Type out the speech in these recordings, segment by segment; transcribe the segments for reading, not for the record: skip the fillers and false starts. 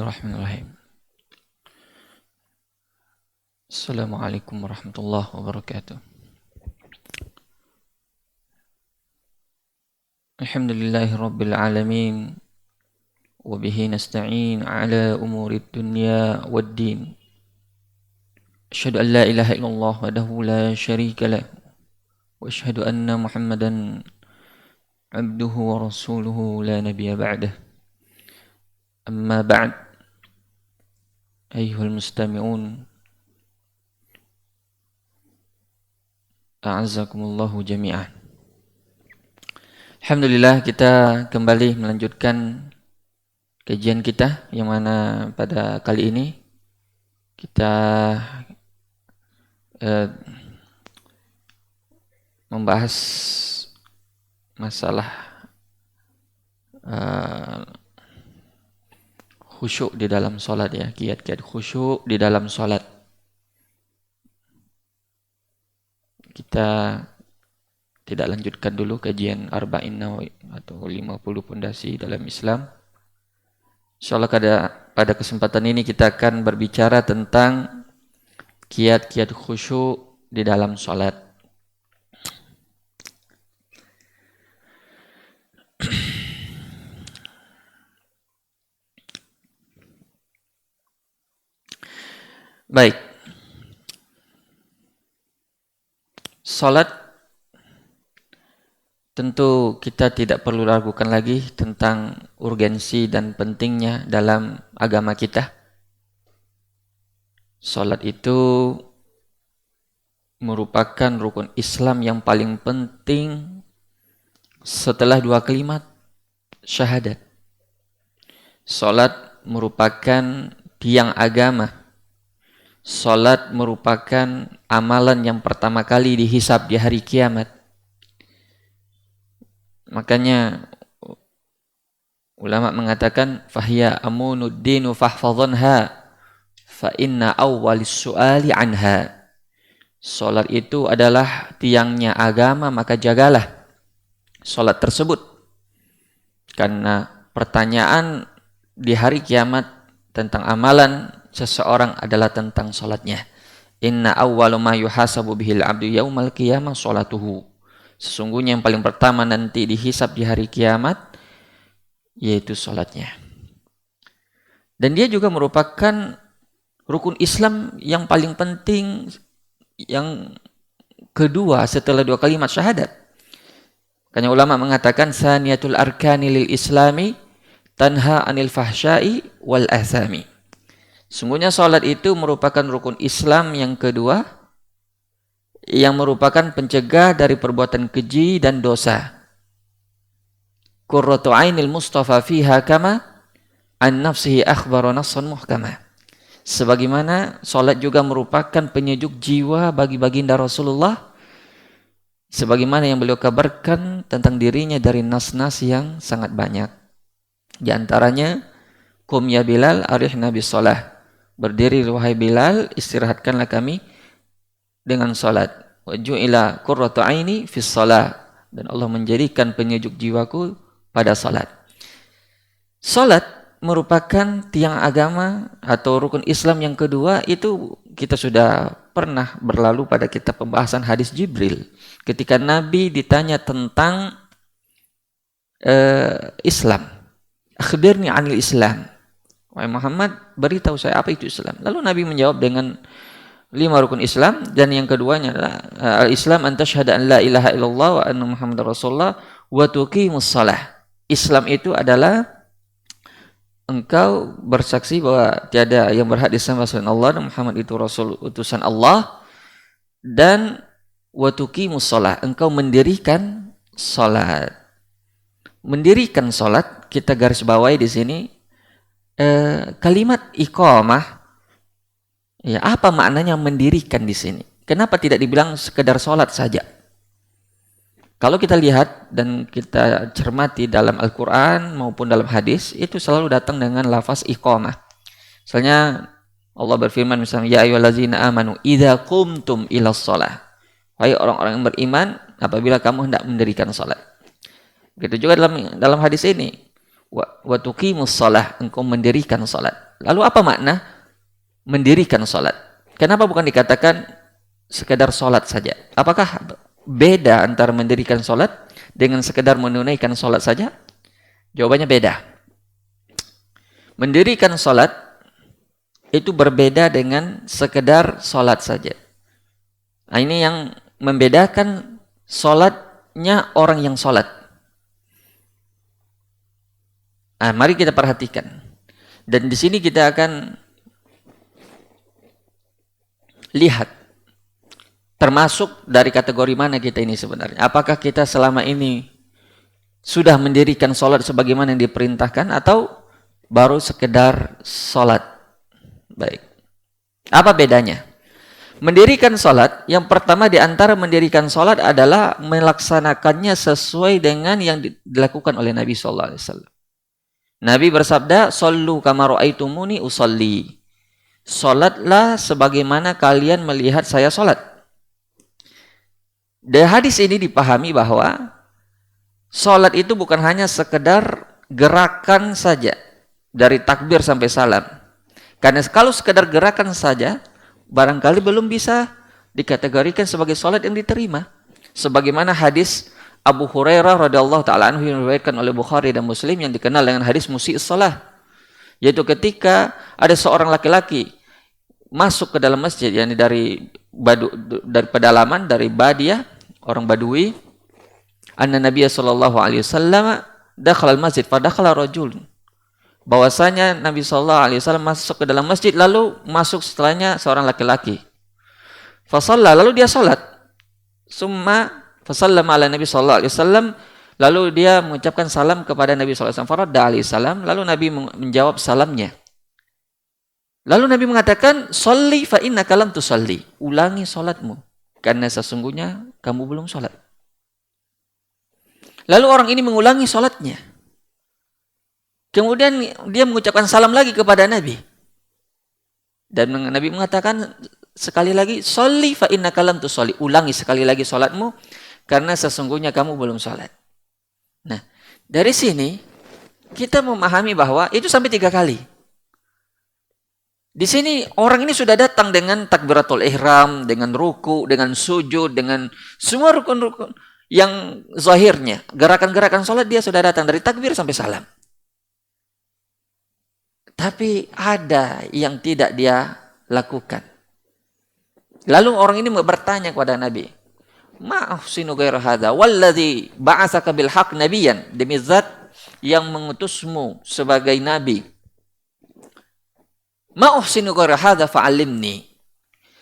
Bismillahirrahmanirrahim. Assalamualaikum warahmatullahi wabarakatuh. Alhamdulillahi rabbil alamin. Wabihi nasta'in ala umuri dunya waddin. Asyhadu an la ilaha illallah wahdahu la syarika lah. Wa asyhadu anna Muhammadan abduhu wa rasuluhu la nabiyya ba'dah. Amma ba'd. Ayyuhal mustami'un. A'azzakumullahu jami'an. Alhamdulillah kita kembali melanjutkan kajian kita yang mana pada kali ini kita membahas masalah khusyuk di dalam solat ya, kiat-kiat khusyuk di dalam solat. Kita tidak lanjutkan dulu kajian Arba'in Nawawi atau 50 pondasi dalam Islam. Insyaallah pada kesempatan ini kita akan berbicara tentang kiat-kiat khusyuk di dalam solat. Baik. Salat tentu kita tidak perlu ragukan lagi tentang urgensi dan pentingnya dalam agama kita. Salat itu merupakan rukun Islam yang paling penting setelah dua kalimat syahadat. Salat merupakan tiang agama. Salat merupakan amalan yang pertama kali dihisab di hari kiamat. Makanya ulama mengatakan fahiya amunuddinu fahfadhanha fa inna awwalis su'ali anha. Salat itu adalah tiangnya agama, maka jagalah salat tersebut. Karena pertanyaan di hari kiamat tentang amalan seseorang adalah tentang salatnya. Inna awwalu ma yuhasabu bihil abdu yaumal qiyamah salatuhu. Sesungguhnya yang paling pertama nanti dihisab di hari kiamat yaitu salatnya. Dan dia juga merupakan rukun Islam yang paling penting yang kedua setelah dua kalimat syahadat. Karena ulama mengatakan saniyatul arkani lil islami tanha anil fahsya'i wal athami. Sungguhnya salat itu merupakan rukun Islam yang kedua yang merupakan pencegah dari perbuatan keji dan dosa. Qurratu ainil mustafa fiha kama an nafsihi akhbara nassan muhkama. Sebagaimana salat juga merupakan penyejuk jiwa bagi baginda Rasulullah sebagaimana yang beliau kabarkan tentang dirinya dari nas-nas yang sangat banyak. Di antaranya qum ya Bilal arihna bis shalah. Berdiri wahai Bilal, istirahatkanlah kami dengan salat. Wa ju'ila qurratu aini fis shalah. Dan Allah menjadikan penyejuk jiwaku pada salat. Salat merupakan tiang agama atau rukun Islam yang kedua. Itu kita sudah pernah berlalu pada kitab pembahasan hadis Jibril. Ketika Nabi ditanya tentang Islam. Akhbirni anil Islam. Wahai Muhammad, beritahu saya apa itu Islam. Lalu Nabi menjawab dengan 5 rukun Islam, dan yang keduanya adalah al-Islam an tasyhada an la ilaha illallah wa anna Muhammadar Rasulullah wa tuqimus shalah. Islam itu adalah engkau bersaksi bahwa tiada yang berhak disembah selain Allah dan Muhammad itu Rasul utusan Allah, dan wa tuqimus shalah, engkau mendirikan salat. Mendirikan salat kita garis bawahi di sini. Kalimat iqamah, ya apa maknanya mendirikan di sini? Kenapa tidak dibilang sekedar sholat saja? Kalau kita lihat dan kita cermati dalam Al-Quran maupun dalam hadis, itu selalu datang dengan lafaz iqamah. Misalnya Allah berfirman misalnya, ya ayyuhallazina amanu idza qumtum ilas shalah. Wahai orang-orang yang beriman, apabila kamu hendak mendirikan salat. Begitu juga dalam hadis ini. Wa tuqimus shalah, engkau mendirikan salat. Lalu apa makna mendirikan salat? Kenapa bukan dikatakan sekedar salat saja? Apakah beda antara mendirikan salat dengan sekedar menunaikan salat saja? Jawabannya beda. Mendirikan salat itu berbeda dengan sekedar salat saja. Nah, ini yang membedakan salatnya orang yang salat. Nah, mari kita perhatikan. Dan di sini kita akan lihat termasuk dari kategori mana kita ini sebenarnya. Apakah kita selama ini sudah mendirikan salat sebagaimana yang diperintahkan atau baru sekedar salat? Baik. Apa bedanya? Mendirikan salat, yang pertama di antara mendirikan salat adalah melaksanakannya sesuai dengan yang dilakukan oleh Nabi sallallahu alaihi wasallam. Nabi bersabda, "Shallu kama ra'aitumuni usalli." Salatlah sebagaimana kalian melihat saya salat. Dari hadis ini dipahami bahwa salat itu bukan hanya sekedar gerakan saja dari takbir sampai salam. Karena kalau sekedar gerakan saja, barangkali belum bisa dikategorikan sebagai salat yang diterima. Sebagaimana hadis Abu Hurairah radhiyallahu taala anhu yang diriwayatkan oleh Bukhari dan Muslim yang dikenal dengan hadis musii'us shalah, yaitu ketika ada seorang laki-laki masuk ke dalam masjid, yakni dari pedalaman, dari Badiah, orang Badui, anna Nabiya sallallahu alaihi wasallam dakhala al-masjid fa dakhala rajul. Bahwasanya Nabi sallallahu alaihi wasallam masuk ke dalam masjid, lalu masuk setelahnya seorang laki-laki. Fa shalla, lalu dia salat. Summa fa sallama ala Nabi sallallahu alaihi wasallam, lalu dia mengucapkan salam kepada Nabi sallallahu alaihi wasallam. Faradda alaihi salam, lalu Nabi menjawab salamnya. Lalu Nabi mengatakan, "Shalli fa innaka lam tusalli." Ulangi salatmu karena sesungguhnya kamu belum salat. Lalu orang ini mengulangi salatnya. Kemudian dia mengucapkan salam lagi kepada Nabi. Dan Nabi mengatakan sekali lagi, "Shalli fa innaka lam tusalli." Ulangi sekali lagi salatmu karena sesungguhnya kamu belum salat. Nah, dari sini kita memahami bahwa itu sampai 3 kali. Di sini orang ini sudah datang dengan takbiratul ihram, dengan ruku, dengan sujud, dengan semua rukun-rukun yang zahirnya, gerakan-gerakan salat dia sudah datang dari takbir sampai salam. Tapi ada yang tidak dia lakukan. Lalu orang ini bertanya kepada Nabi, "Ma'ahsinu ghaira hadza wallazi ba'atsaka bil haqq nabiyyan." Demi zat yang mengutusmu sebagai nabi. "Ma'ahsinu ghaira hadza fa'allimni."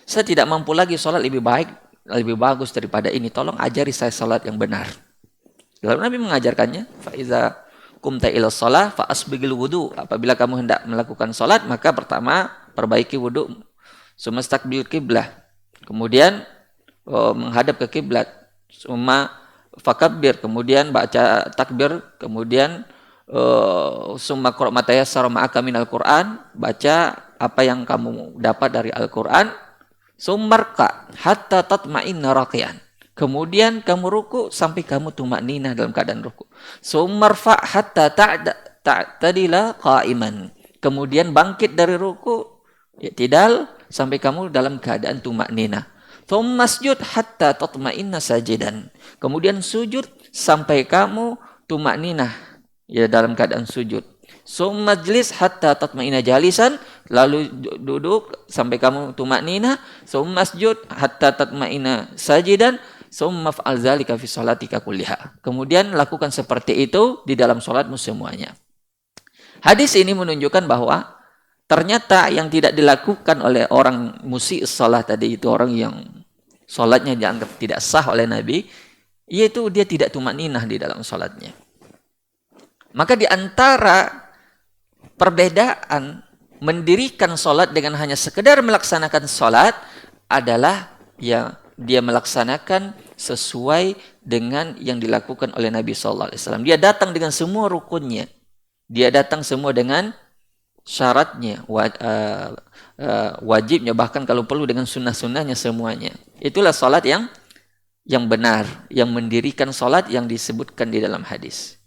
Saya tidak mampu lagi salat lebih baik, lebih bagus daripada ini. Tolong ajari saya salat yang benar. Lalu Nabi mengajarkannya, "Fa iza kumta ila shalah fa asbigil wudu." Apabila kamu hendak melakukan salat, maka pertama perbaiki wudu, sumastaqbil kiblah, kemudian menghadap ke kiblat, summa fakabbir, kemudian baca takbir, kemudian summa qra' ma tayassara ma'aka minal Qur'an, baca apa yang kamu dapat dari Al-Qur'an, summarka hatta tatma'inna raqian. Kemudian kamu ruku sampai kamu tumakninah dalam keadaan ruku. Sumarfa hatta ta'tadila qa'iman. Kemudian bangkit dari ruku, i'tidal sampai kamu dalam keadaan tumakninah. Tsummasjud hatta tatma'inna sajidan. Kemudian sujud sampai kamu tumakninah, ya, dalam keadaan sujud. Summajlis hatta tatma'inna jalisan, lalu duduk sampai kamu tumakninah. Summasjud hatta tatma'inna sajidan. Summa fa'al zalika fi sholatika kulliha. Kemudian lakukan seperti itu di dalam sholatmu semuanya. Hadis ini menunjukkan bahwa ternyata yang tidak dilakukan oleh orang musii'us shalah tadi itu, orang yang sholatnya dianggap tidak sah oleh Nabi, yaitu dia tidak tumakninah di dalam sholatnya. Maka di antara perbedaan mendirikan sholat dengan hanya sekedar melaksanakan sholat adalah yang dia melaksanakan sesuai dengan yang dilakukan oleh Nabi sallallahu alaihi wasallam. Dia datang dengan semua rukunnya. Dia datang semua dengan syaratnya, wajibnya, bahkan kalau perlu dengan sunnah-sunnahnya semuanya. Itulah salat yang benar, yang mendirikan salat yang disebutkan di dalam hadis.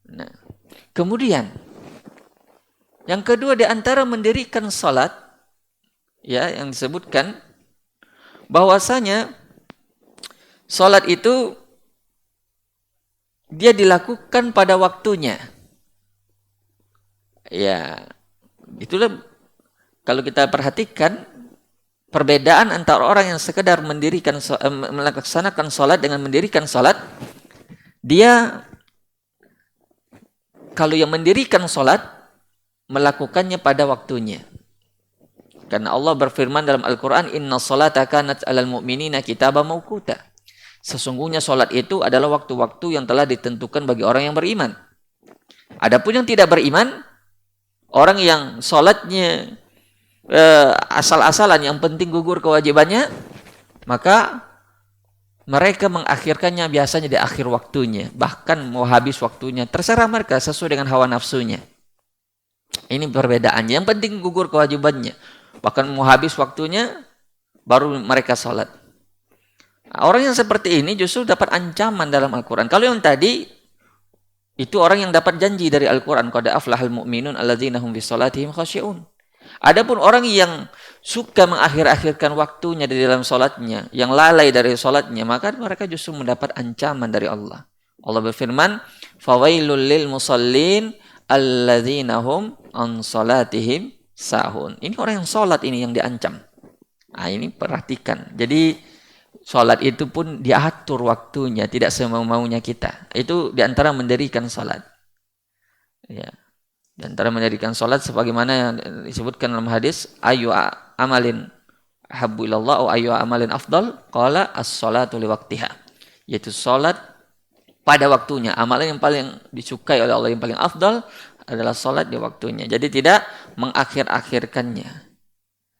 Nah, kemudian Yang kedua, di antara mendirikan salat, ya, yang disebutkan bahwasanya salat itu dia dilakukan pada waktunya. Ya, itulah kalau kita perhatikan perbedaan antara orang yang sekedar melaksanakan salat dengan mendirikan salat. Dia kalau yang mendirikan salat melakukannya pada waktunya. Karena Allah berfirman dalam Al-Quran, Inna salata kanat alal mu'minina kitaban mawquta. Sesungguhnya salat itu adalah waktu-waktu yang telah ditentukan bagi orang yang beriman. Adapun yang tidak beriman, orang yang salatnya asal-asalan, yang penting gugur kewajibannya, maka mereka mengakhirkannya biasanya di akhir waktunya. Bahkan mau habis waktunya, terserah mereka sesuai dengan hawa nafsunya. Ini perbedaannya. Yang penting gugur kewajibannya. Bahkan mau habis waktunya, baru mereka salat. Nah, orang yang seperti ini justru dapat ancaman dalam Al-Quran. Kalau yang tadi, itu orang yang dapat janji dari Al-Quran. Qad aflahal mu'minun alladzina hum bisalatihim khasyi'un. Adapun orang yang suka mengakhir-akhirkan waktunya di dalam salatnya, yang lalai dari salatnya, maka mereka justru mendapat ancaman dari Allah. Allah berfirman, fawailul lil musallin alladzina hum an salatihim sahun. Ini orang yang salat ini yang diancam. Nah, ini perhatikan. Jadi salat itu pun diatur waktunya, tidak semau-maunya kita. Itu diantara mendirikan salat. Ya. Di antara mendirikan salat sebagaimana yang disebutkan dalam hadis, ayu amalin habbu ilallah atau ayu amalin afdal, qala as-salatu li waqtiha. Yaitu salat pada waktunya. Amalan yang paling disukai oleh Allah, yang paling afdal adalah salat di waktunya. Jadi tidak mengakhir-akhirkannya.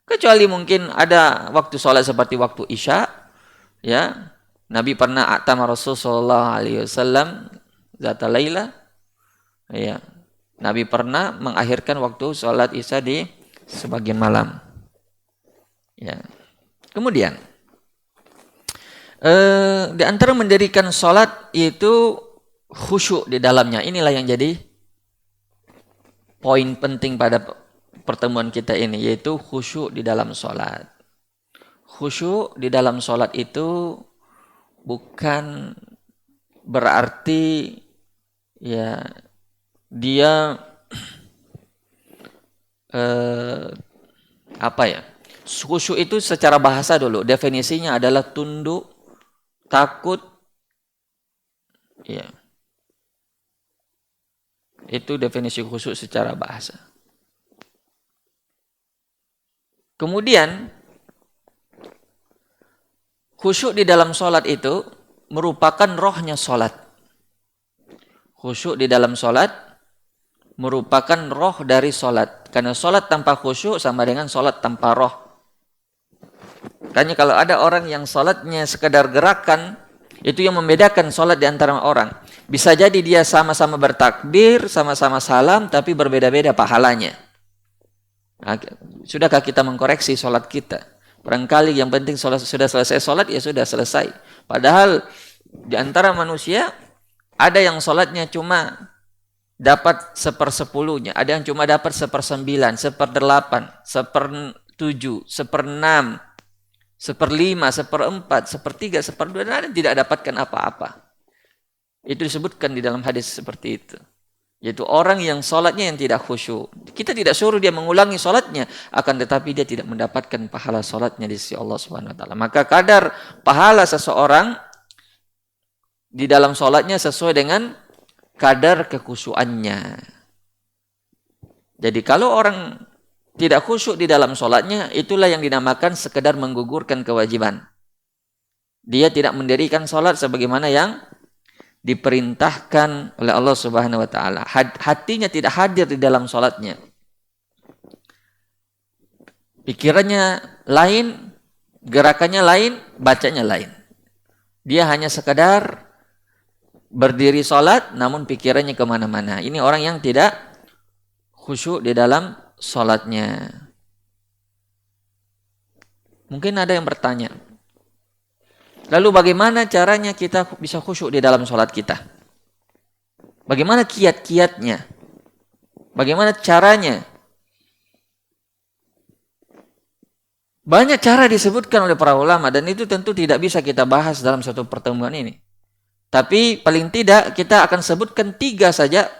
Kecuali mungkin ada waktu salat seperti waktu Isya, ya. Nabi pernah atama Rasul sallallahu alaihi wasallam zata laila. Ya. Nabi pernah mengakhirkan waktu sholat Isya di sebagian malam. Ya. Kemudian, di antara mendirikan sholat itu khusyuk di dalamnya. Inilah yang jadi poin penting pada pertemuan kita ini, yaitu khusyuk di dalam sholat. Khusyuk di dalam sholat itu bukan berarti ya dia apa ya? Khusyuk itu secara bahasa dulu definisinya adalah tunduk, takut, ya. Itu definisi khusyuk secara bahasa. Kemudian khusyuk di dalam sholat itu merupakan rohnya sholat. Khusyuk di dalam sholat merupakan roh dari sholat. Karena sholat tanpa khusyuk sama dengan sholat tanpa roh. Makanya kalau ada orang yang sholatnya sekedar gerakan, itu yang membedakan sholat di antara orang. Bisa jadi dia sama-sama bertakbir, sama-sama salam, tapi berbeda-beda pahalanya. Nah, sudahkah kita mengkoreksi sholat kita? Barangkali yang penting sholat, sudah selesai sholat, ya sudah selesai. Padahal di antara manusia, ada yang sholatnya cuma dapat 1/10-nya, ada yang cuma dapat 1/9, 1/8, 1/7, 1/6, 1/5, 1/4, 1/3, 1/2, dan ada yang tidak dapatkan apa-apa. Itu disebutkan di dalam hadis seperti itu. Yaitu orang yang sholatnya yang tidak khusyuk. Kita tidak suruh dia mengulangi sholatnya, akan tetapi dia tidak mendapatkan pahala sholatnya di sisi Allah Subhanahu Wa Taala. Maka kadar pahala seseorang di dalam sholatnya sesuai dengan kadar kekhusyuannya. Jadi kalau orang tidak khusyuk di dalam sholatnya, itulah yang dinamakan sekedar menggugurkan kewajiban. Dia tidak mendirikan sholat sebagaimana yang diperintahkan oleh Allah Subhanahu Wa Taala. Hatinya tidak hadir di dalam sholatnya. Pikirannya lain, gerakannya lain, bacanya lain. Dia hanya sekedar berdiri sholat, namun pikirannya kemana-mana. Ini orang yang tidak khusyuk di dalam sholatnya. Mungkin ada yang bertanya, lalu bagaimana caranya kita bisa khusyuk di dalam sholat kita? Bagaimana kiat-kiatnya? Bagaimana caranya Banyak cara disebutkan oleh para ulama dan itu tentu tidak bisa kita bahas dalam satu pertemuan ini. Tapi paling tidak kita akan sebutkan 3 saja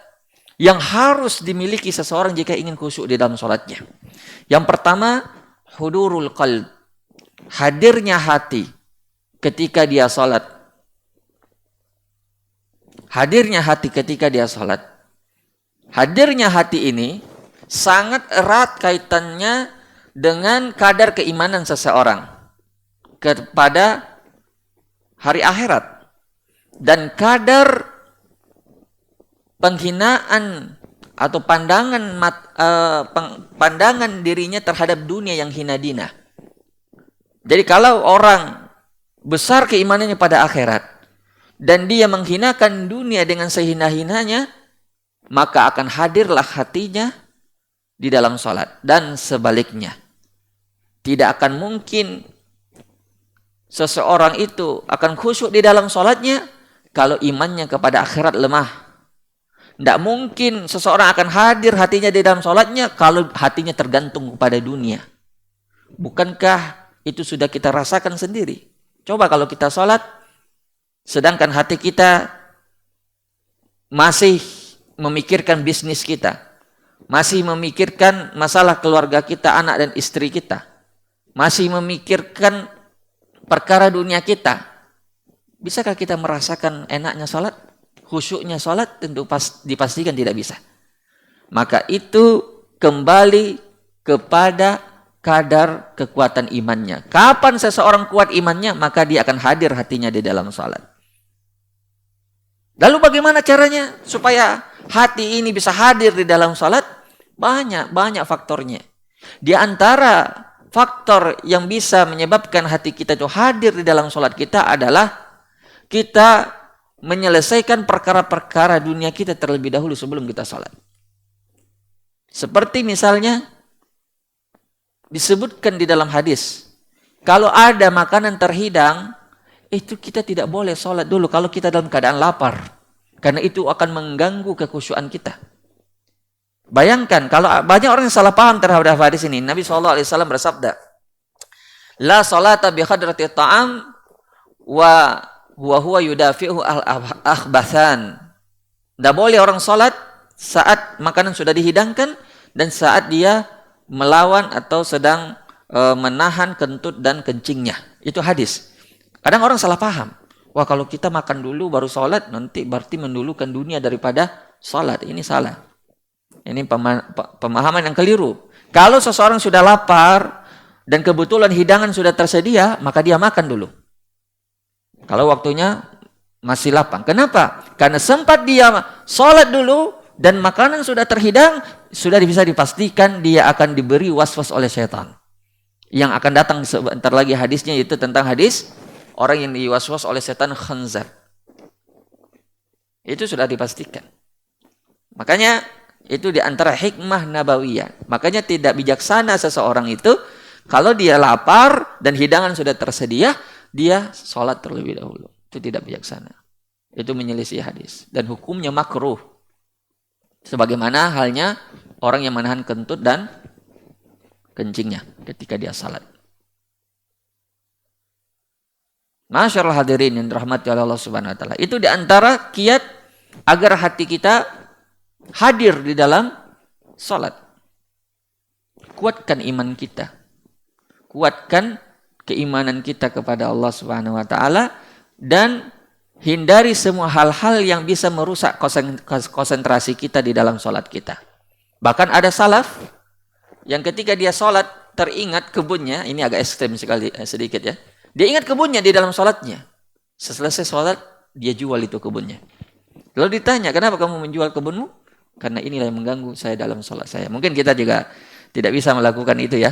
yang harus dimiliki seseorang jika ingin khusyuk di dalam sholatnya. Yang pertama, hudurul qalb. Hadirnya hati ketika dia sholat. Hadirnya hati ketika dia sholat. Hadirnya hati ini sangat erat kaitannya dengan kadar keimanan seseorang kepada hari akhirat. Dan kadar penghinaan atau pandangan dirinya terhadap dunia yang hina dina. Jadi kalau orang besar keimanannya pada akhirat dan dia menghinakan dunia dengan sehina-hinanya, maka akan hadirlah hatinya di dalam sholat. Dan sebaliknya, tidak akan mungkin seseorang itu akan khusyuk di dalam sholatnya kalau imannya kepada akhirat lemah. Tidak mungkin seseorang akan hadir hatinya di dalam sholatnya kalau hatinya tergantung kepada dunia. Bukankah itu sudah kita rasakan sendiri? Coba kalau kita sholat, sedangkan hati kita masih memikirkan bisnis kita, masih memikirkan masalah keluarga kita, anak dan istri kita, masih memikirkan perkara dunia kita. Bisakah kita merasakan enaknya sholat? Khusyuknya sholat? Tentu dipastikan tidak bisa. Maka itu kembali kepada kadar kekuatan imannya. Kapan seseorang kuat imannya, maka dia akan hadir hatinya di dalam sholat. Lalu bagaimana caranya supaya hati ini bisa hadir di dalam sholat? Banyak faktornya. Di antara faktor yang bisa menyebabkan hati kita itu hadir di dalam sholat kita adalah kita menyelesaikan perkara-perkara dunia kita terlebih dahulu sebelum kita sholat. Seperti misalnya disebutkan di dalam hadis, kalau ada makanan terhidang, itu kita tidak boleh sholat dulu kalau kita dalam keadaan lapar. Karena itu akan mengganggu kekhusyuan kita. Bayangkan kalau banyak orang yang salah paham terhadap hadis ini. Nabi SAW bersabda, la salata bi khadrati ta'am wa huwa yudafi'u al-akhbathan. Tidak boleh orang sholat saat makanan sudah dihidangkan dan saat dia melawan atau sedang menahan kentut dan kencingnya. Itu hadis. Kadang orang salah paham. Wah, kalau kita makan dulu baru sholat, nanti berarti mendulukan dunia daripada sholat. Ini salah. Ini pemahaman yang keliru. Kalau seseorang sudah lapar dan kebetulan hidangan sudah tersedia, maka dia makan dulu. Kalau waktunya masih lapang. Kenapa? Karena sempat dia sholat dulu dan makanan sudah terhidang, sudah bisa dipastikan dia akan diberi waswas oleh setan. Yang akan datang sebentar lagi hadisnya, itu tentang hadis orang yang diwaswas oleh setan khanzar. Itu sudah dipastikan. Makanya itu di antara hikmah nabawiyah. Makanya tidak bijaksana seseorang itu kalau dia lapar dan hidangan sudah tersedia, dia sholat terlebih dahulu. Itu tidak bijaksana. Itu menyelisih hadis. Dan hukumnya makruh. Sebagaimana halnya orang yang menahan kentut dan kencingnya ketika dia salat. Masyaallah hadirin yang dirahmati Allah Subhanahu wa taala. Itu di antara kiat agar hati kita hadir di dalam salat. Kuatkan iman kita. Kuatkan keimanan kita kepada Allah Subhanahu wa taala dan hindari semua hal-hal yang bisa merusak konsentrasi kita di dalam salat kita. Bahkan ada salaf yang ketika dia salat teringat kebunnya, ini agak ekstrem sekali sedikit ya. Dia ingat kebunnya di dalam salatnya. Selesai salat dia jual itu kebunnya. Lalu ditanya, "Kenapa kamu menjual kebunmu?" "Karena inilah yang mengganggu saya dalam salat saya." Mungkin kita juga tidak bisa melakukan itu ya.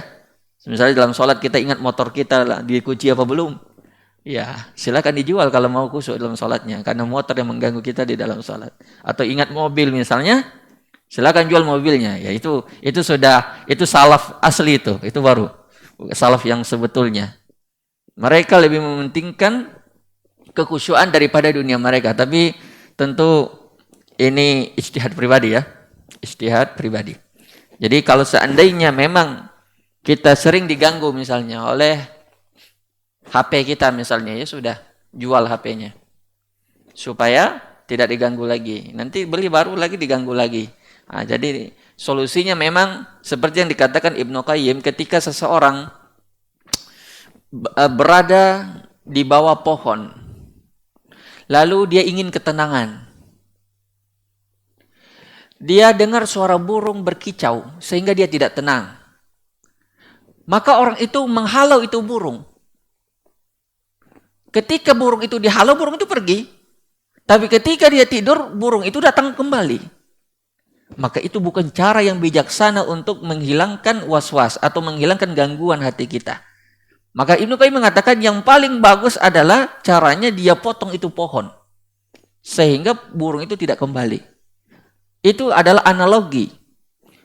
Misalnya dalam sholat kita ingat motor kita dikunci apa belum? Ya, silakan dijual kalau mau khusyuk dalam sholatnya. Karena motor yang mengganggu kita di dalam sholat. Atau ingat mobil misalnya, silakan jual mobilnya. Ya itu salaf asli itu baru salaf yang sebetulnya. Mereka lebih mementingkan kekhusyuan daripada dunia mereka. Tapi tentu ini ijtihad pribadi ya, ijtihad pribadi. Jadi kalau seandainya memang Kita sering diganggu misalnya oleh HP kita misalnya, ya sudah, jual HP-nya. Supaya tidak diganggu lagi. Nanti beli baru lagi diganggu lagi. Nah, jadi solusinya memang seperti yang dikatakan Ibnu Qayyim, ketika seseorang berada di bawah pohon, lalu dia ingin ketenangan. Dia dengar suara burung berkicau sehingga dia tidak tenang. Maka orang itu menghalau itu burung. Ketika burung itu dihalau, burung itu pergi. Tapi ketika dia tidur, burung itu datang kembali. Maka itu bukan cara yang bijaksana untuk menghilangkan was-was atau menghilangkan gangguan hati kita. Maka Ibnu Qayyim mengatakan yang paling bagus adalah caranya dia potong itu pohon. Sehingga burung itu tidak kembali. Itu adalah analogi.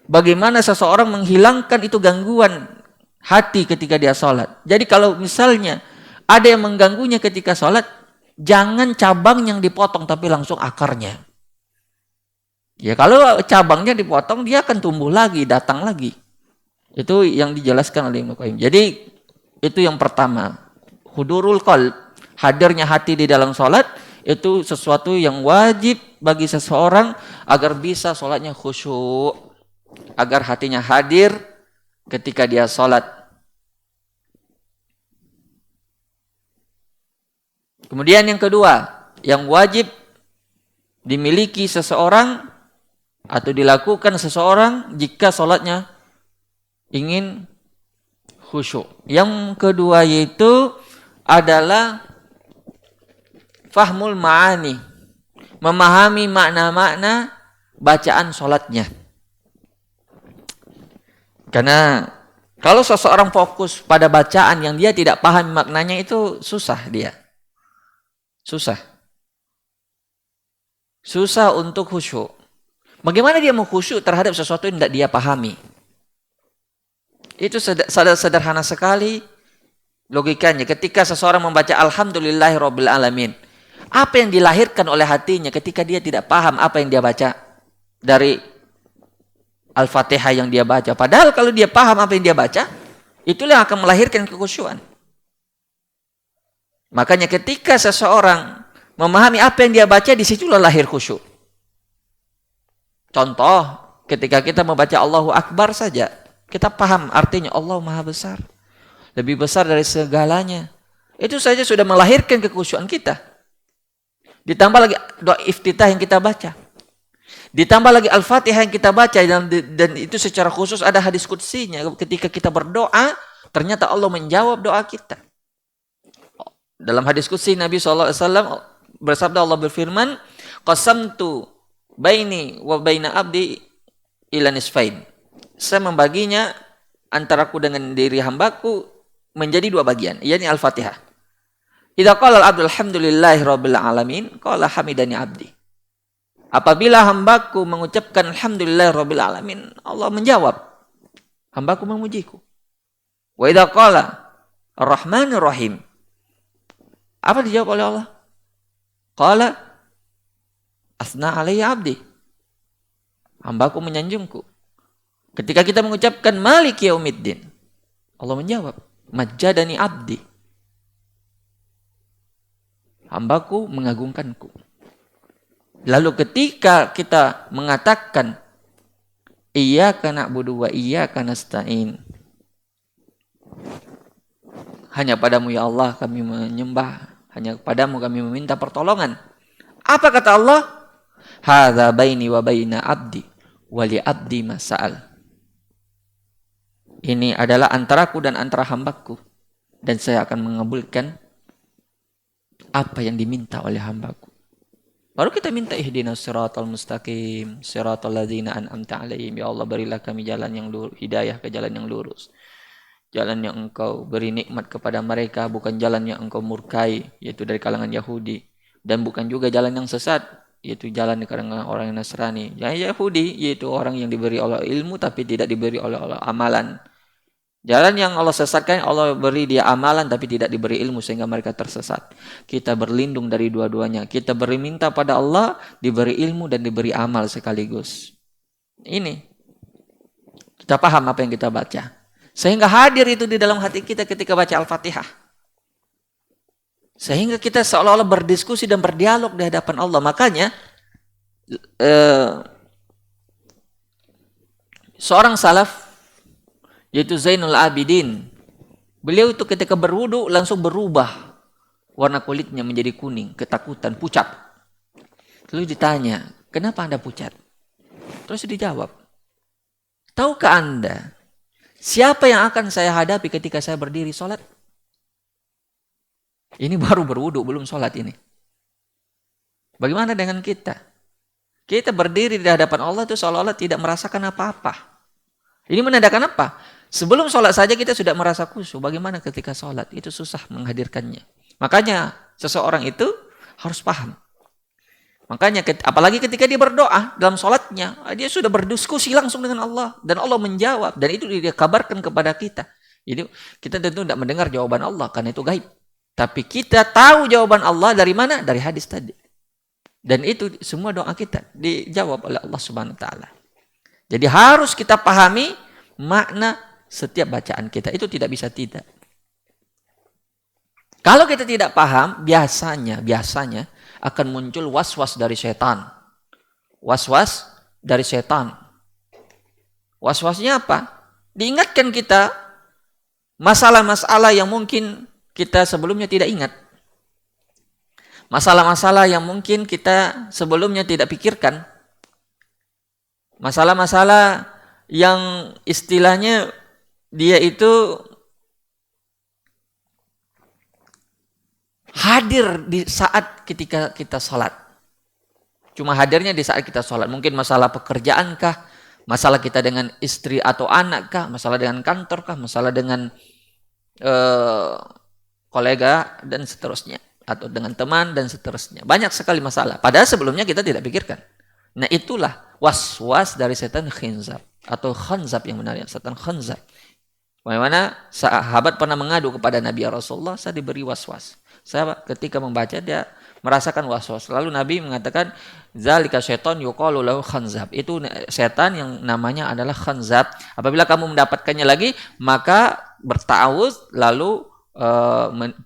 Bagaimana seseorang menghilangkan itu gangguan hati ketika dia sholat. Jadi kalau misalnya ada yang mengganggunya ketika sholat, jangan cabang yang dipotong tapi langsung akarnya. Ya kalau cabangnya dipotong, dia akan tumbuh lagi, datang lagi. Itu yang dijelaskan oleh Ibnu Qayyim. Jadi itu yang pertama, hudurul qalb, hadirnya hati di dalam sholat, itu sesuatu yang wajib bagi seseorang agar bisa sholatnya khusyuk, agar hatinya hadir ketika dia sholat. Kemudian yang kedua, yang wajib dimiliki seseorang atau dilakukan seseorang jika sholatnya ingin khusyuk. Yang kedua yaitu adalah fahmul ma'ani, memahami makna-makna bacaan sholatnya. Karena kalau seseorang fokus pada bacaan yang dia tidak paham maknanya, itu susah dia. Susah untuk khusyuk. Bagaimana dia mau khusyuk terhadap sesuatu yang tidak dia pahami? Itu sederhana sekali logikanya. Ketika seseorang membaca Alhamdulillahirabbil alamin, apa yang dilahirkan oleh hatinya ketika dia tidak paham apa yang dia baca dari Al-Fatihah yang dia baca? Padahal kalau dia paham apa yang dia baca, itulah yang akan melahirkan kekhusyuan. Makanya ketika seseorang memahami apa yang dia baca, disitulah lahir khusyuk. Contoh, ketika kita membaca Allahu Akbar saja, kita paham artinya Allah Maha Besar. Lebih besar dari segalanya. Itu saja sudah melahirkan kekhusyuan kita. Ditambah lagi doa iftitah yang kita baca. Ditambah lagi Al-Fatihah yang kita baca. Dan itu secara khusus ada hadis qudsinya. Ketika kita berdoa, ternyata Allah menjawab doa kita. Dalam hadis qudsi Nabi SAW bersabda, Allah berfirman, qasamtu baini wa baina abdi ila nisfain. Saya membaginya antaraku dengan diri hambaku menjadi dua bagian, yakni Al-Fatihah. Idza qala al-'abdu alhamdulillahirabbil alamin, qala hamidani 'abdi. Apabila hambaku mengucapkan alhamdulillahirabbil alamin, Allah menjawab, hambaku memujiku. Wa idza qala ar-rahmanir rahim, apa dijawab oleh Allah? Qala asna alayya 'abdi. Hambaku menyanjungku. Ketika kita mengucapkan Maliki yaumiddin, Allah menjawab, majjadani 'abdi. Hambaku mengagungkanku. Lalu ketika kita mengatakan iyyaka na'budu wa iyyaka nasta'in, hanya padamu ya Allah kami menyembah, hanya padamu kami meminta pertolongan. Apa kata Allah? Hadza baini wa baina 'abdi wa li 'abdi ma sa'al. Ini adalah antaraku dan antara hambaku, dan saya akan mengabulkan apa yang diminta oleh hambaku. Baru kita minta ihdinas siratal mustaqim, siratal ladzina an'amta 'alaihim. Ya Allah, berilah kami jalan yang lurus, hidayah ke jalan yang lurus. Jalan yang engkau beri nikmat kepada mereka, bukan jalan yang engkau murkai, yaitu dari kalangan Yahudi. Dan bukan juga jalan yang sesat, yaitu jalan di kalangan orang yang Nasrani. Yahudi, yaitu orang yang diberi oleh ilmu tapi tidak diberi oleh amalan. Jalan yang Allah sesatkan, Allah beri dia amalan tapi tidak diberi ilmu sehingga mereka tersesat. Kita berlindung dari dua-duanya. Kita minta pada Allah, diberi ilmu dan diberi amal sekaligus. Ini. Kita paham apa yang kita baca. Sehingga hadir itu di dalam hati kita ketika baca Al-Fatihah. Sehingga kita seolah-olah berdiskusi dan berdialog di hadapan Allah. Makanya seorang salaf, yaitu Zainul Abidin, beliau itu ketika berwudu langsung berubah warna kulitnya menjadi kuning, ketakutan, pucat. Lalu ditanya, kenapa Anda pucat? Terus dijawab, tahukah Anda siapa yang akan saya hadapi ketika saya berdiri sholat? Ini baru berwudu, belum sholat ini. Bagaimana dengan kita? Kita berdiri di hadapan Allah itu seolah-olah tidak merasakan apa-apa. Ini menandakan apa? Sebelum sholat saja kita sudah merasa khusyuk. Bagaimana ketika sholat? Itu susah menghadirkannya. Makanya seseorang itu harus paham. Makanya apalagi ketika dia berdoa dalam sholatnya, dia sudah berdiskusi langsung dengan Allah. Dan Allah menjawab. Dan itu dia kabarkan kepada kita. Jadi kita tentu tidak mendengar jawaban Allah karena itu gaib. Tapi kita tahu jawaban Allah dari mana? Dari hadis tadi. Dan itu semua doa kita dijawab oleh Allah Subhanahu wa taala. Jadi harus kita pahami makna setiap bacaan kita. Itu tidak bisa tidak. Kalau kita tidak paham, biasanya akan muncul was-was dari setan. Was-was dari setan. Was-wasnya apa? Diingatkan kita masalah-masalah yang mungkin kita sebelumnya tidak ingat. Masalah-masalah yang mungkin kita sebelumnya tidak pikirkan. Masalah-masalah yang istilahnya dia itu hadir di saat ketika kita sholat. Cuma hadirnya di saat kita sholat. Mungkin masalah pekerjaan kah? Masalah kita dengan istri atau anak kah? Masalah dengan kantor kah? Masalah dengan kolega dan seterusnya. Atau dengan teman dan seterusnya. Banyak sekali masalah. Padahal sebelumnya kita tidak pikirkan. Nah itulah was-was dari setan khinzab. Atau khanzab yang benar. Setan khanzab. Bagaimana sahabat pernah mengadu kepada Nabi Rasulullah, saya diberi was-was. Saya ketika membaca dia merasakan was-was. Lalu Nabi mengatakan, zalika syaitan yuqalu lahu khanzab. Itu setan yang namanya adalah khanzab. Apabila kamu mendapatkannya lagi, maka berta'awuz lalu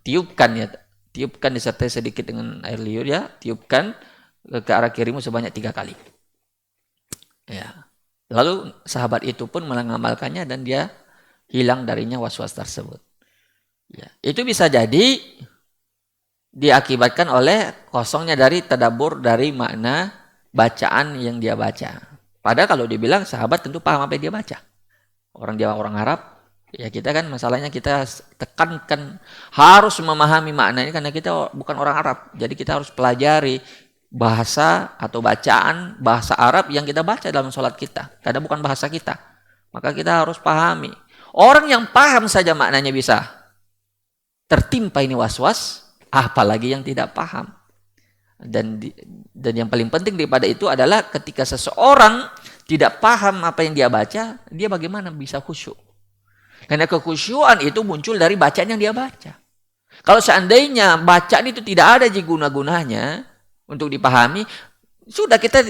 tiupkan disertai sedikit dengan air liur ya, tiupkan ke arah kirimu sebanyak 3 kali. Ya. Lalu sahabat itu pun mengamalkannya dan dia hilang darinya was-was tersebut. Ya. Itu bisa jadi diakibatkan oleh kosongnya dari tadabbur dari makna bacaan yang dia baca. Padahal kalau dibilang sahabat tentu paham apa yang dia baca. Orang dia orang Arab, ya kita kan masalahnya kita tekankan harus memahami maknanya karena kita bukan orang Arab. Jadi kita harus pelajari bahasa atau bacaan bahasa Arab yang kita baca dalam sholat kita. Karena bukan bahasa kita. Maka kita harus pahami. Orang yang paham saja maknanya bisa tertimpa ini was-was, apalagi yang tidak paham. Dan yang paling penting daripada itu adalah ketika seseorang tidak paham apa yang dia baca, dia bagaimana bisa khusyuk. Karena kekhusyuan itu muncul dari bacaan yang dia baca. Kalau seandainya bacaan itu tidak ada guna-gunanya untuk dipahami, sudah kita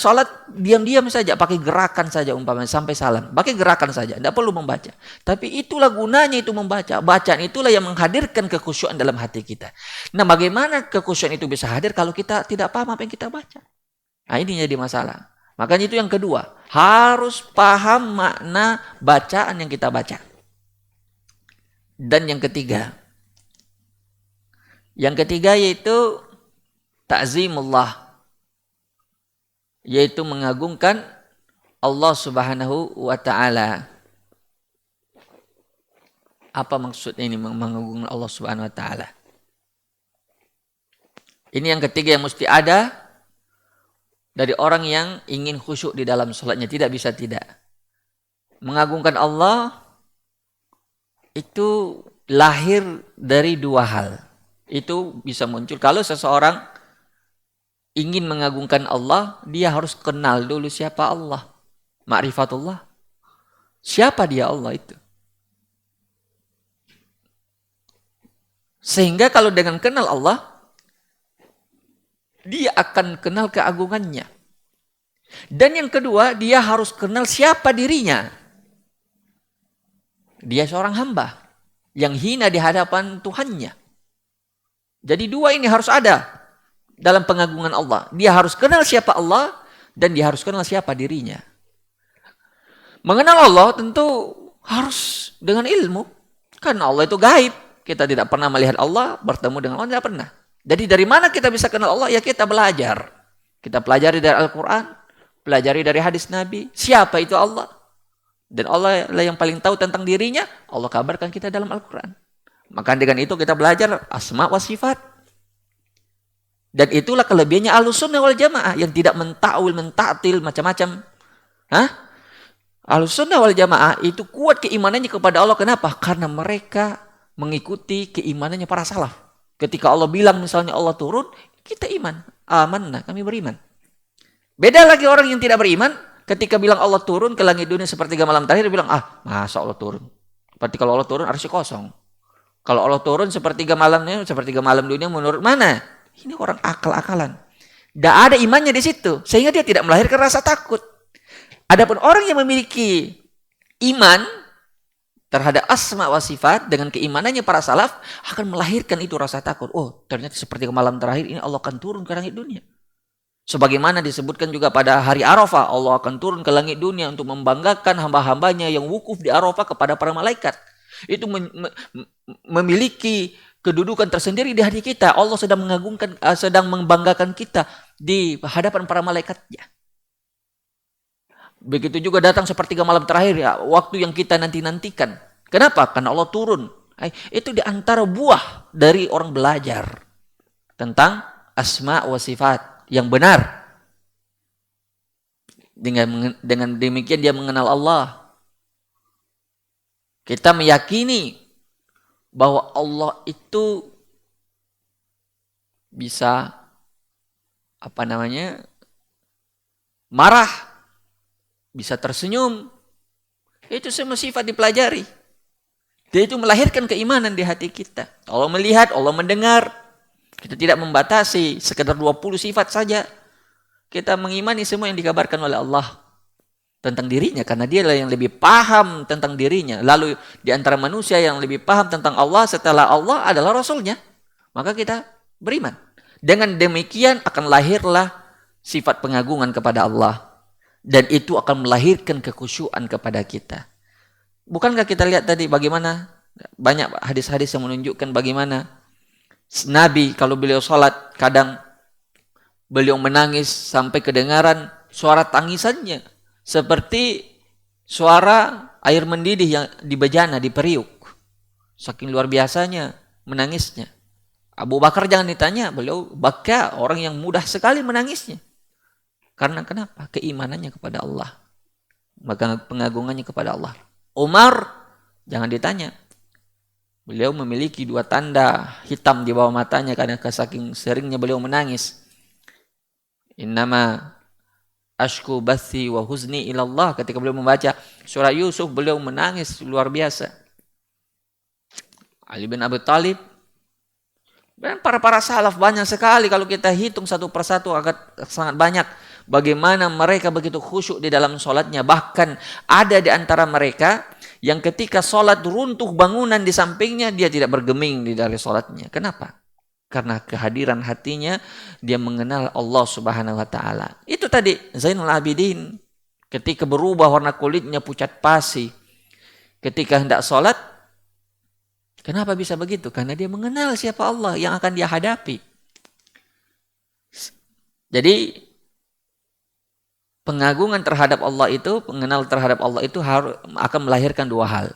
sholat diam-diam saja, pakai gerakan saja umpamanya sampai salam. Pakai gerakan saja, tidak perlu membaca. Tapi itulah gunanya itu membaca. Bacaan itulah yang menghadirkan kekhusyuan dalam hati kita. Nah bagaimana kekhusyuan itu bisa hadir kalau kita tidak paham apa yang kita baca? Nah ini jadi masalah. Makanya itu yang kedua. Harus paham makna bacaan yang kita baca. Dan yang ketiga. Yang ketiga yaitu ta'zimullah. Yaitu mengagungkan Allah Subhanahu wa ta'ala. Apa maksud ini mengagungkan Allah Subhanahu wa ta'ala? Ini yang ketiga yang mesti ada dari orang yang ingin khusyuk di dalam sholatnya. Tidak bisa tidak. Mengagungkan Allah itu lahir dari 2 hal. Itu bisa muncul kalau seseorang ingin mengagungkan Allah, dia harus kenal dulu siapa Allah. Ma'rifatullah. Siapa dia Allah itu? Sehingga kalau dengan kenal Allah, dia akan kenal keagungannya. Dan yang kedua, dia harus kenal siapa dirinya. Dia seorang hamba yang hina di hadapan Tuhannya. Jadi dua ini harus ada dalam pengagungan Allah. Dia harus kenal siapa Allah dan dia harus kenal siapa dirinya. Mengenal Allah tentu harus dengan ilmu. Karena Allah itu gaib. Kita tidak pernah melihat Allah, bertemu dengan Allah tidak pernah. Jadi dari mana kita bisa kenal Allah? Ya kita belajar. Kita pelajari dari Al-Quran, pelajari dari hadis Nabi. Siapa itu Allah? Dan Allah lah yang paling tahu tentang dirinya. Allah kabarkan kita dalam Al-Quran. Maka dengan itu kita belajar asma wa sifat. Dan itulah kelebihannya Ahlussunnah wal Jamaah yang tidak mentakwil, mentaktil macam-macam. Ahlussunnah wal Jamaah itu kuat keimanannya kepada Allah. Kenapa? Karena mereka mengikuti keimanannya para salaf. Ketika Allah bilang misalnya Allah turun, kita iman. Amanna, kami beriman. Beda lagi orang yang tidak beriman, ketika bilang Allah turun ke langit dunia sepertiga malam terakhir, dia bilang, masa Allah turun? Berarti kalau Allah turun, arsy kosong. Kalau Allah turun sepertiga malam dunia menurut mana? Ini orang akal-akalan. Tidak ada imannya di situ. Sehingga dia tidak melahirkan rasa takut. Adapun orang yang memiliki iman terhadap asma wa sifat dengan keimanannya para salaf akan melahirkan itu rasa takut. Oh, ternyata sepertiga malam terakhir ini Allah akan turun ke langit dunia. Sebagaimana disebutkan juga pada hari Arafah, Allah akan turun ke langit dunia untuk membanggakan hamba-hambanya yang wukuf di Arafah kepada para malaikat. Itu memiliki kedudukan tersendiri di hati kita. Allah sedang mengagungkan, sedang membanggakan kita di hadapan para malaikatnya. Begitu juga datang sepertiga malam terakhir, ya, waktu yang kita nanti-nantikan. Kenapa? Karena Allah turun. Itu di antara buah dari orang belajar tentang asma wa sifat yang benar. Dengan demikian dia mengenal Allah. Kita meyakini bahwa Allah itu bisa marah, bisa tersenyum. Itu semua sifat dipelajari. Dia itu melahirkan keimanan di hati kita. Allah melihat, Allah mendengar. Kita tidak membatasi sekedar 20 sifat saja. Kita mengimani semua yang dikabarkan oleh Allah tentang dirinya, karena dia lah yang lebih paham tentang dirinya. Lalu di antara manusia yang lebih paham tentang Allah setelah Allah adalah Rasulnya. Maka kita beriman. Dengan demikian akan lahirlah sifat pengagungan kepada Allah. Dan itu akan melahirkan kekhusyuan kepada kita. Bukankah kita lihat tadi bagaimana banyak hadis-hadis yang menunjukkan bagaimana Nabi kalau beliau sholat kadang beliau menangis sampai kedengaran suara tangisannya. Seperti suara air mendidih yang di bejana, di periuk. Saking luar biasanya menangisnya. Abu Bakar jangan ditanya, beliau baka, orang yang mudah sekali menangisnya. Karena kenapa? Keimanannya kepada Allah. Maka pengagungannya kepada Allah. Umar jangan ditanya. Beliau memiliki 2 tanda hitam di bawah matanya karena saking seringnya beliau menangis. Innama ashku bathi wa huzni ilallah. Ketika beliau membaca surah Yusuf, beliau menangis luar biasa. Ali bin Abi Thalib dan para salaf banyak sekali. Kalau kita hitung satu persatu agak sangat banyak. Bagaimana mereka begitu khusyuk di dalam sholatnya. Bahkan ada di antara mereka yang ketika sholat runtuh bangunan di sampingnya, dia tidak bergeming di dalam sholatnya. Kenapa? Karena kehadiran hatinya dia mengenal Allah Subhanahu wa taala. Itu tadi Zainul Abidin ketika berubah warna kulitnya pucat pasi ketika hendak sholat. Kenapa bisa begitu? Karena dia mengenal siapa Allah yang akan dia hadapi. Jadi pengagungan terhadap Allah itu, pengenal terhadap Allah itu akan melahirkan 2 hal.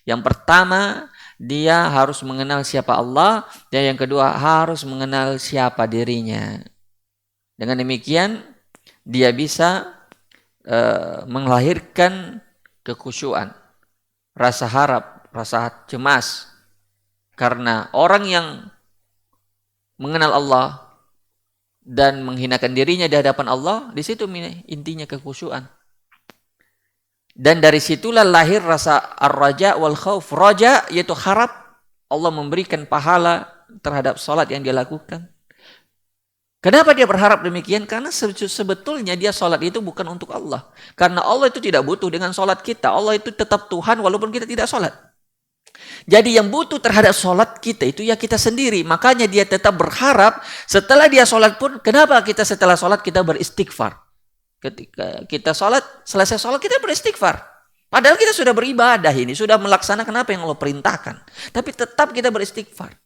Yang pertama, dia harus mengenal siapa Allah, dan yang kedua harus mengenal siapa dirinya. Dengan demikian dia bisa melahirkan kekhusyuan, rasa harap, rasa cemas. Karena orang yang mengenal Allah dan menghinakan dirinya di hadapan Allah, di situ intinya kekhusyuan. Dan dari situlah lahir rasa ar-raja wal khauf. Raja yaitu harap Allah memberikan pahala terhadap salat yang dia lakukan. Kenapa dia berharap demikian? Karena sebetulnya dia salat itu bukan untuk Allah. Karena Allah itu tidak butuh dengan salat kita. Allah itu tetap Tuhan walaupun kita tidak salat. Jadi yang butuh terhadap sholat kita itu ya kita sendiri. Makanya dia tetap berharap setelah dia sholat pun, kenapa kita setelah sholat kita beristighfar? Ketika kita sholat, selesai sholat kita beristighfar. Padahal kita sudah beribadah ini, sudah melaksanakan apa yang Allah perintahkan. Tapi tetap kita beristighfar.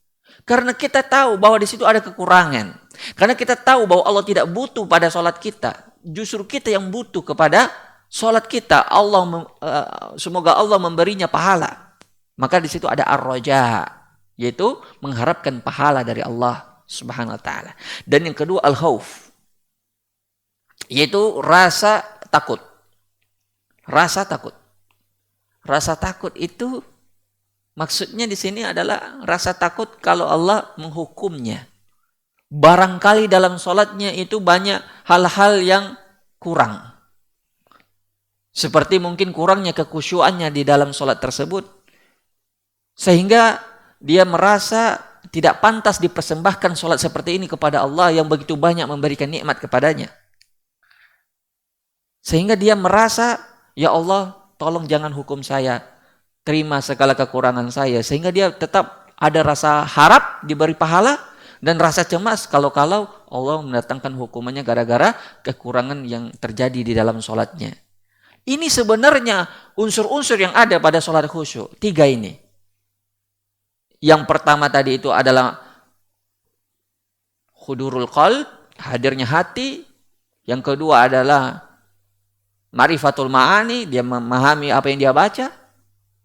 Karena kita tahu bahwa di situ ada kekurangan. Karena kita tahu bahwa Allah tidak butuh pada sholat kita. Justru kita yang butuh kepada sholat kita. Semoga Allah memberinya pahala. Maka di situ ada ar-raja, yaitu mengharapkan pahala dari Allah Subhanahu wa taala. Dan yang kedua al-khauf, yaitu rasa takut. Rasa takut. Rasa takut itu maksudnya di sini adalah rasa takut kalau Allah menghukumnya. Barangkali dalam sholatnya itu banyak hal-hal yang kurang. Seperti mungkin kurangnya kekhusyuannya di dalam sholat tersebut. Sehingga dia merasa tidak pantas dipersembahkan sholat seperti ini kepada Allah yang begitu banyak memberikan nikmat kepadanya. Sehingga dia merasa, ya Allah tolong jangan hukum saya, terima segala kekurangan saya. Sehingga dia tetap ada rasa harap diberi pahala dan rasa cemas kalau-kalau Allah mendatangkan hukumannya gara-gara kekurangan yang terjadi di dalam sholatnya. Ini sebenarnya unsur-unsur yang ada pada sholat khusyuk. 3 ini. Yang pertama tadi itu adalah hudurul qalb, hadirnya hati. Yang kedua adalah ma'rifatul ma'ani, dia memahami apa yang dia baca.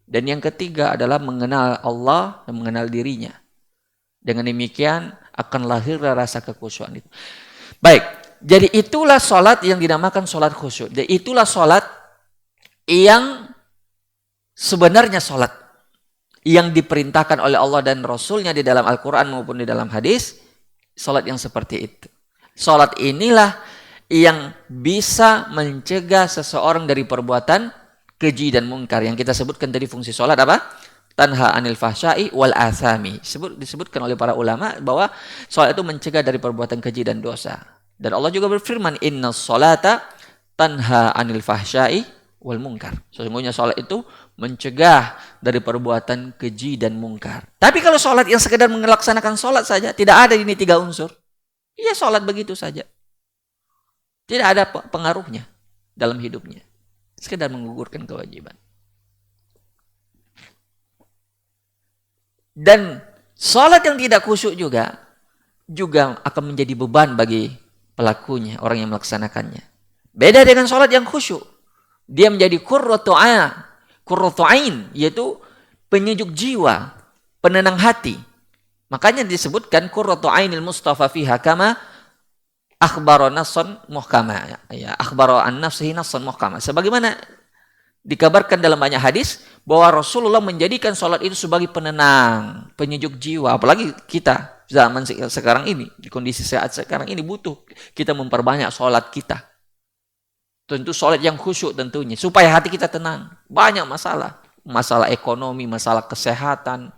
Dan yang ketiga adalah mengenal Allah dan mengenal dirinya. Dengan demikian akan lahir rasa kekhusyuan itu. Baik, jadi itulah sholat yang dinamakan sholat khusyuk. Dan itulah sholat yang sebenarnya sholat yang diperintahkan oleh Allah dan Rasulnya di dalam Al-Quran maupun di dalam hadis, salat yang seperti itu. Salat inilah yang bisa mencegah seseorang dari perbuatan keji dan mungkar. Yang kita sebutkan tadi fungsi salat apa? Tanha anil fahsya'i wal athami. Disebutkan oleh para ulama bahwa salat itu mencegah dari perbuatan keji dan dosa. Dan Allah juga berfirman, inna salata tanha anil fahsya'i wal mungkar. Sesungguhnya salat itu mencegah dari perbuatan keji dan mungkar. Tapi kalau salat yang sekedar melaksanakan salat saja, tidak ada ini 3 unsur. Iya, salat begitu saja. Tidak ada pengaruhnya dalam hidupnya. Sekedar menggugurkan kewajiban. Dan salat yang tidak khusyuk juga akan menjadi beban bagi pelakunya, orang yang melaksanakannya. Beda dengan salat yang khusyuk. Dia menjadi qurratu ain, yaitu penyejuk jiwa, penenang hati. Makanya disebutkan qurratu ainil mustafa fiha kama akhbara nassan muhkama, ya, akhbara an nafsihi nassan muhkama. Sebagaimana dikabarkan dalam banyak hadis bahwa Rasulullah menjadikan salat itu sebagai penenang, penyejuk jiwa. Apalagi kita zaman sekarang ini, di kondisi saat sekarang ini butuh kita memperbanyak salat kita. Tentu salat yang khusyuk tentunya, supaya hati kita tenang. Banyak masalah ekonomi, masalah kesehatan,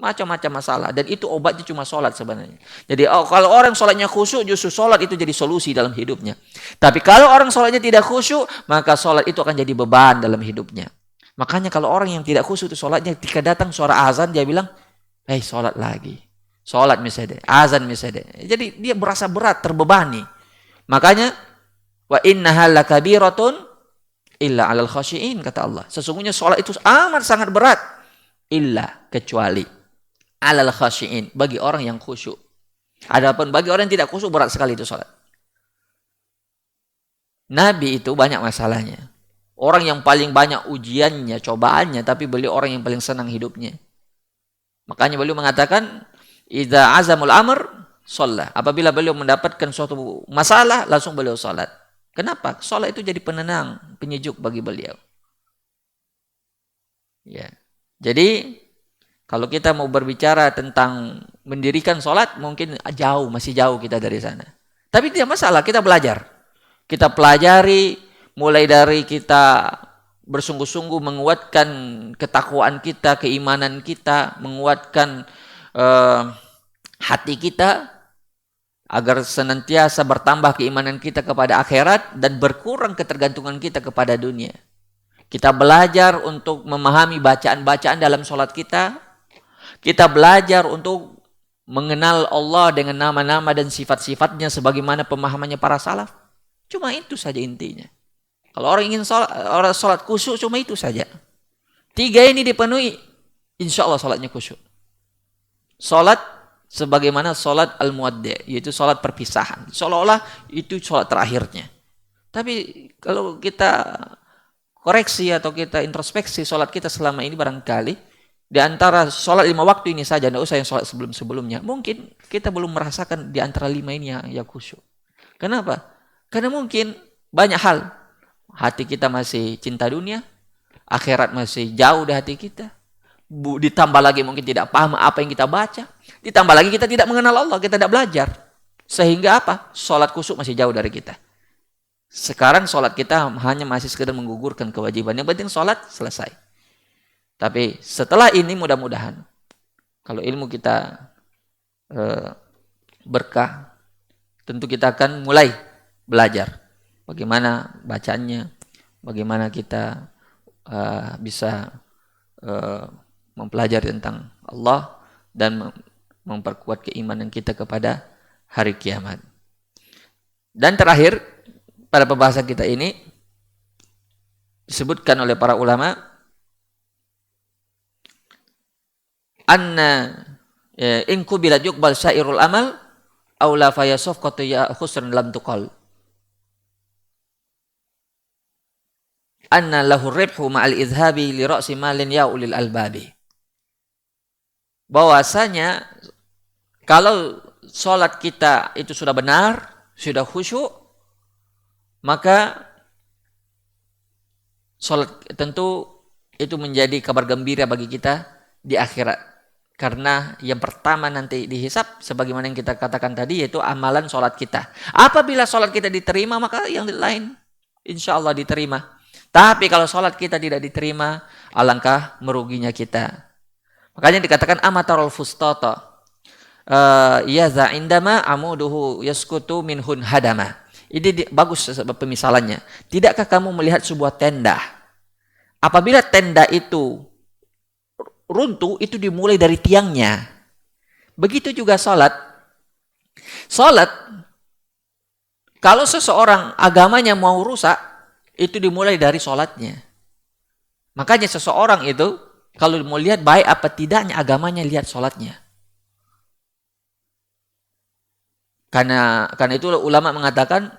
macam-macam masalah. Dan itu obatnya cuma salat sebenarnya. Jadi kalau orang salatnya khusyuk, justru salat itu jadi solusi dalam hidupnya. Tapi kalau orang salatnya tidak khusyuk, maka salat itu akan jadi beban dalam hidupnya. Makanya kalau orang yang tidak khusyuk itu salatnya, ketika datang suara azan dia bilang, salat lagi. Salat misalnya, azan misalnya. Jadi dia berasa berat, terbebani. Makanya wa innaha lakabiratun illa 'alal khashiin, kata Allah. Sesungguhnya salat itu amat sangat berat illa, kecuali 'alal khashiin, bagi orang yang khusyuk. Adapun bagi orang yang tidak khusyuk berat sekali itu salat. Nabi itu banyak masalahnya. Orang yang paling banyak ujiannya, cobaannya, tapi beliau orang yang paling senang hidupnya. Makanya beliau mengatakan idza azamul amr shalla. Apabila beliau mendapatkan suatu masalah, langsung beliau salat. Kenapa? Salat itu jadi penenang, penyejuk bagi beliau. Ya. Jadi kalau kita mau berbicara tentang mendirikan salat, mungkin masih jauh kita dari sana. Tapi tidak masalah, kita belajar. Kita pelajari mulai dari kita bersungguh-sungguh menguatkan ketakwaan kita, keimanan kita, menguatkan hati kita, agar senantiasa bertambah keimanan kita kepada akhirat dan berkurang ketergantungan kita kepada dunia. Kita belajar untuk memahami bacaan-bacaan dalam sholat kita, Kita belajar untuk mengenal Allah dengan nama-nama dan sifat-sifatnya sebagaimana pemahamannya para salaf. Cuma itu saja intinya. Kalau orang ingin sholat khusyuk, cuma itu saja. 3 ini dipenuhi, insya Allah sholatnya khusyuk. Sholat sebagaimana sholat al-muwaddi', yaitu sholat perpisahan. Seolah-olah itu sholat terakhirnya. Tapi kalau kita koreksi atau kita introspeksi sholat kita selama ini barangkali, di antara sholat 5 waktu ini saja, tidak usah yang sholat sebelum-sebelumnya, mungkin kita belum merasakan di antara 5 ini yang khusyuk. Kenapa? Karena mungkin banyak hal. Hati kita masih cinta dunia, akhirat masih jauh dari hati kita. Ditambah lagi mungkin tidak paham apa yang kita baca. Ditambah lagi kita tidak mengenal Allah, kita tidak belajar. Sehingga apa? Sholat khusyuk masih jauh dari kita. Sekarang sholat kita hanya masih sekedar menggugurkan kewajiban. Yang penting sholat selesai. Tapi setelah ini mudah-mudahan, kalau ilmu kita berkah, tentu kita akan mulai belajar. Bagaimana bacanya, bagaimana kita bisa mempelajari tentang Allah dan memperkuat keimanan kita kepada hari kiamat. Dan terakhir, pada pembahasan kita ini disebutkan oleh para ulama anna in qubila yuqbal syairul amal aw la fayasuf qatu ya khusran lam tuqal anna lahu ribhu ma'al izhabi li ra'si malin ya ulil albabi. Bahwasanya kalau sholat kita itu sudah benar, sudah khusyuk, maka sholat tentu itu menjadi kabar gembira bagi kita di akhirat. Karena yang pertama nanti dihisab sebagaimana yang kita katakan tadi, yaitu amalan sholat kita. Apabila sholat kita diterima, maka yang lain insya Allah diterima. Tapi kalau sholat kita tidak diterima, alangkah meruginya kita. Makanya dikatakan amatarul fustata yaza indama amuduhu yaskutu minhun hadama. Ini bagus pemisalannya. Tidakkah kamu melihat sebuah tenda? Apabila tenda itu runtuh, itu dimulai dari tiangnya. Begitu juga sholat. Sholat, kalau seseorang agamanya mau rusak, itu dimulai dari sholatnya. Makanya seseorang itu, kalau mau lihat baik apa tidaknya agamanya, lihat sholatnya. Karena itu ulama mengatakan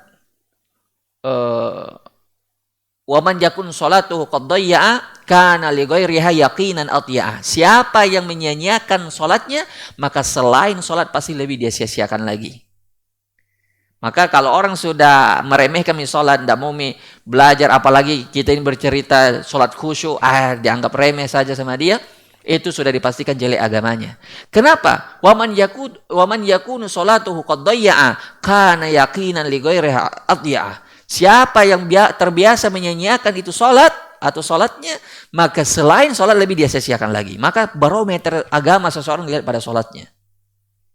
waman yakun sholatuhu qad dayya'a kana li ghairiha yaqinan atya'a. Siapa yang menyia-nyiakan sholatnya, maka selain sholat pasti lebih dia sia-siakan lagi. Maka kalau orang sudah meremehkan sholat, tidak mau belajar, apalagi kita ini bercerita sholat khusyuk, dianggap remeh saja sama dia, itu sudah dipastikan jelek agamanya. Kenapa? Waman yakunu sholatuhu qad dayya'a kana yaqinan li ghairiha atya'a. Siapa yang terbiasa menyanyiakan itu sholat atau sholatnya, maka selain sholat lebih dia sia-siakan lagi. Maka barometer agama seseorang dilihat pada sholatnya.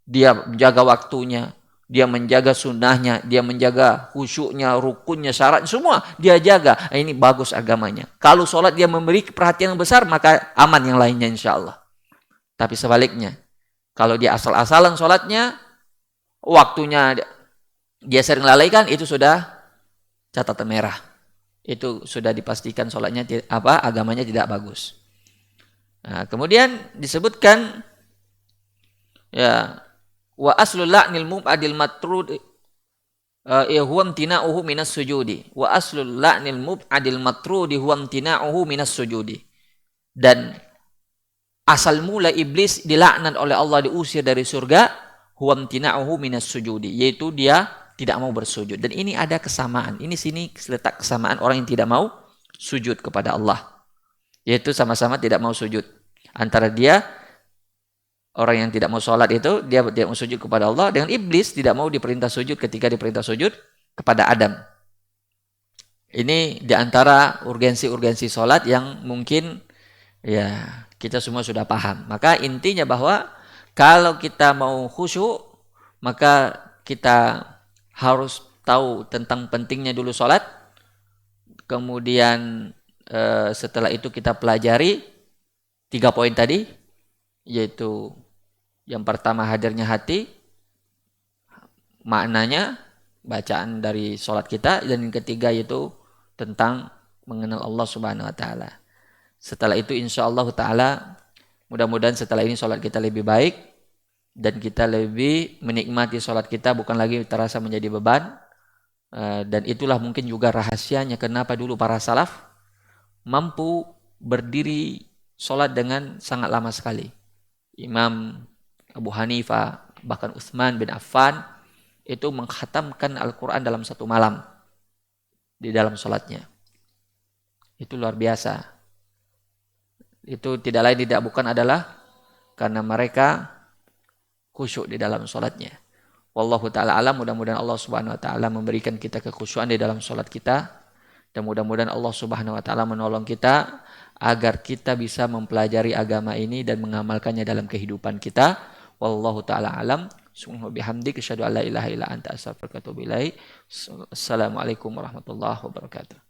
Dia menjaga waktunya, dia menjaga sunnahnya, dia menjaga khusyuknya, rukunnya, syaratnya, semua dia jaga. Ini bagus agamanya. Kalau sholat dia memberi perhatian yang besar, maka aman yang lainnya insya Allah. Tapi sebaliknya, kalau dia asal-asalan sholatnya, waktunya dia sering lalaikan, itu sudah catatan merah. Itu sudah dipastikan sholatnya agamanya tidak bagus. Nah, kemudian disebutkan ya wa aslul la'nil mub'adil matrud huwa imtina'uhu minas sujudi. Wa aslul la'nil mub'adil matrudi huwa imtina'uhu minas sujudi. Dan asal mula iblis dilaknat oleh Allah, diusir dari surga, huwa imtina'uhu minas sujudi, yaitu dia tidak mau bersujud. Dan ini ada kesamaan. Ini sini letak kesamaan orang yang tidak mau sujud kepada Allah. Yaitu sama-sama tidak mau sujud. Antara dia, orang yang tidak mau sholat itu, dia tidak mau sujud kepada Allah. Dengan iblis tidak mau diperintah sujud ketika diperintah sujud kepada Adam. Ini diantara urgensi-urgensi sholat yang mungkin ya kita semua sudah paham. Maka intinya bahwa kalau kita mau khusyuk, maka kita harus tahu tentang pentingnya dulu sholat. Kemudian setelah itu kita pelajari 3 poin tadi. yaitu yang pertama hadirnya hati, maknanya bacaan dari sholat kita, dan yang ketiga yaitu tentang mengenal Allah Subhanahu wa taala. Setelah itu insya Allah taala mudah-mudahan setelah ini sholat kita lebih baik dan kita lebih menikmati sholat kita, bukan lagi terasa menjadi beban. Dan itulah mungkin juga rahasianya kenapa dulu para salaf mampu berdiri sholat dengan sangat lama sekali. Imam Abu Hanifah, bahkan Utsman bin Affan itu mengkhatamkan Al-Quran dalam satu malam di dalam sholatnya. Itu luar biasa. Itu tidak lain tidak bukan adalah karena mereka khusyuk di dalam sholatnya. Wallahu ta'ala alam, mudah-mudahan Allah subhanahu wa ta'ala memberikan kita kekhusyuan di dalam sholat kita. Dan mudah-mudahan Allah subhanahu wa ta'ala menolong kita agar kita bisa mempelajari agama ini dan mengamalkannya dalam kehidupan kita. Wallahu ta'ala alam. Subhanahu bihamdik asyhadu an la ilaha illa anta astaghfiruka wa atubu ilaik. Assalamualaikum warahmatullahi wabarakatuh.